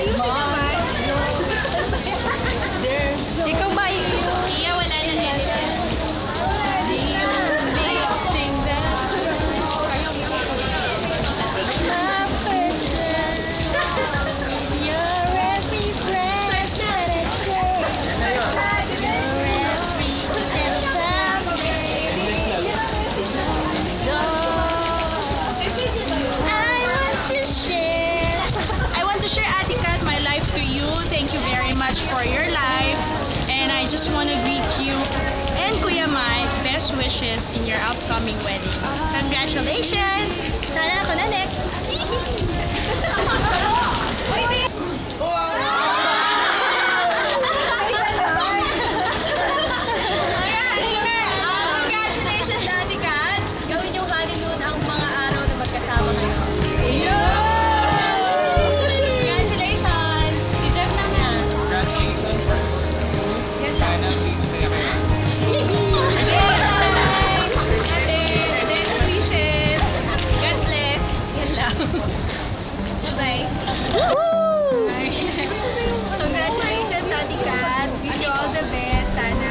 Ayusin naman. Ikaw ba? Iya, wala na din. For your life, and I just want to greet you and Kuya Mai best wishes in your upcoming wedding. Congratulations! Sana ako na next! Congratulations, Ate Kat. Gawin yung honeymoon ang mga araw na magkasama kayo. Congratulations, Ate Kat. Wish you all the best. Sana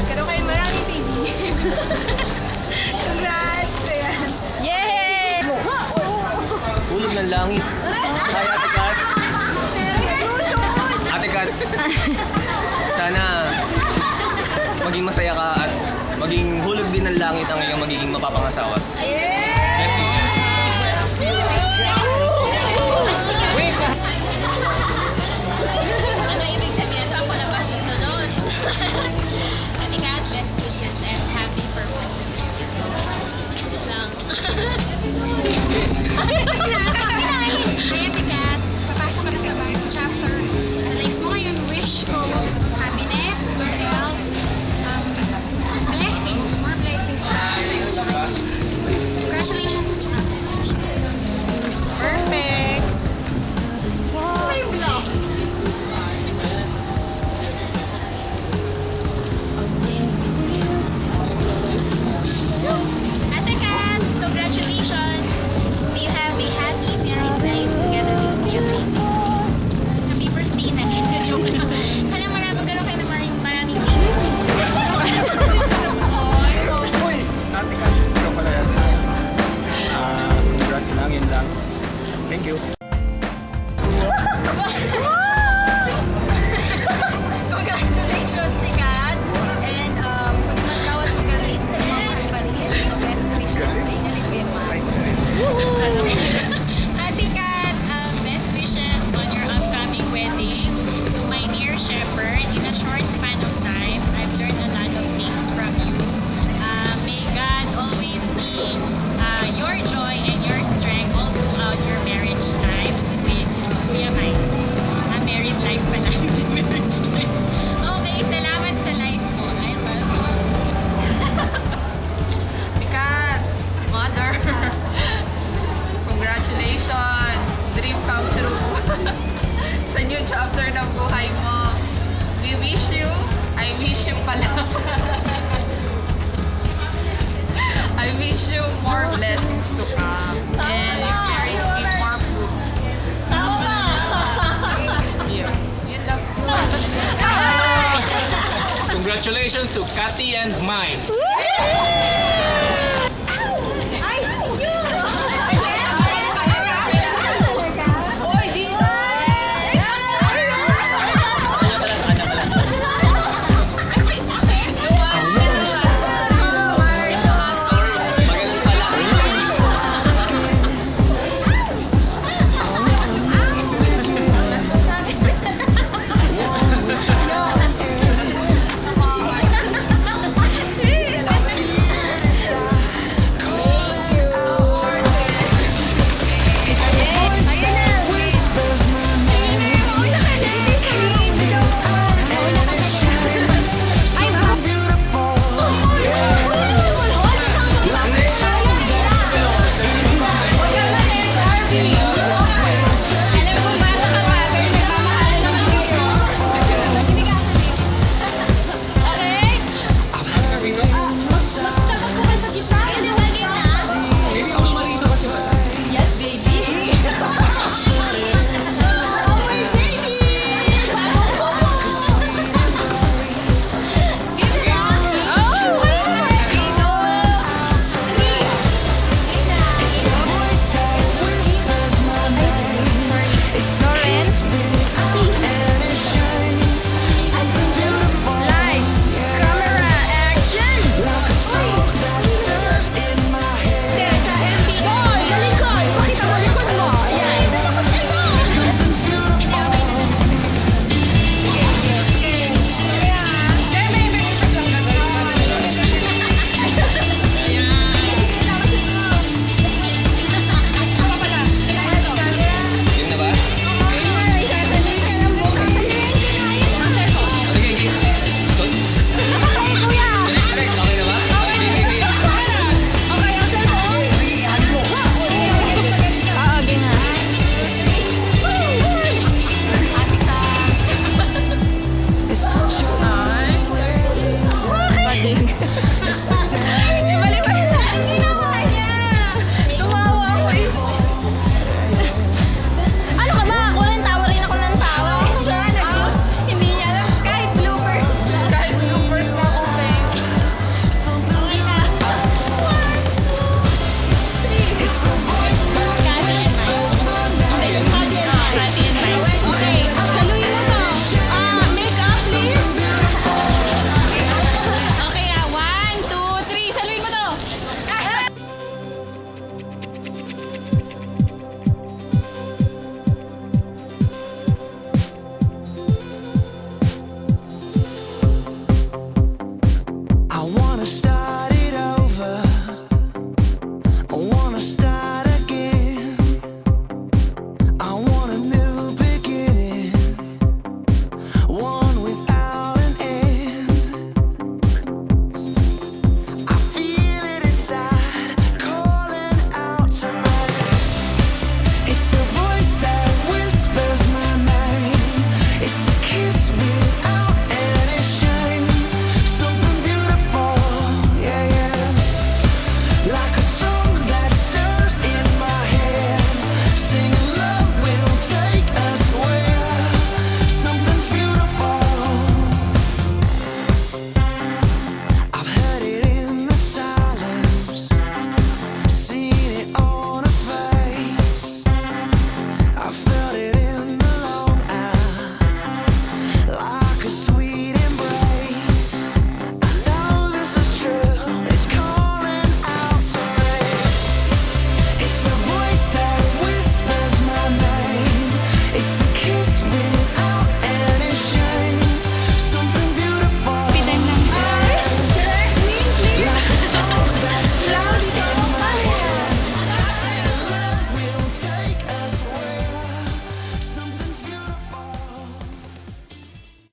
karoon kayo maraming kaibigan. Congrats! Ayan. Yay! Hulog ng langit. Hi, Ate Kat. Ate Kat, sana maging masaya ka at maging hulog din ng langit ang iyong magiging mapapangasawa. Bless you. Ano ibig sabihin? Ako na ba susunod? Ate Kat, best wishes and happy for both of you. Lang. Ate Kat, papasok ka na sa bagong chapter. Sa life mo ngayon, wish ko happiness, good health, blessings, more blessings para sa'yo, tsaka peace. Congratulations, tsaka best wishes. Perfect! Ate Kat, congratulations! May you have a happy married life together with Kuya Mike. Happy birthday na yun. Joke lang. Sana magkaroon kayo ng maraming babies. Uy! Ate Kat, ikaw pala yan. Congrats lang, yun lang. Thank you. Congratulations, Ate Kat. And bawat magalit na mga pa rin. So, best wishes sa inyo ni Kuya Mike. Ate Kat, best wishes on your upcoming wedding. To my dear shepherd, in a short span of time, I've learned a lot of things from you. May God always be your joy and your strength all throughout your marriage life with Kuya Mike. Married life pala. Marriage life. Okay, salamat sa life mo. I love you. Ate Kat, mother. Congratulations. Dream come true. Sa new chapter ng buhay mo. We wish you, I wish you pala. I wish you more blessings to come. And your marriage be more fruitful. Yun lang po. Congratulations to Cathy and mine. Hoy, di na! Magaling pala.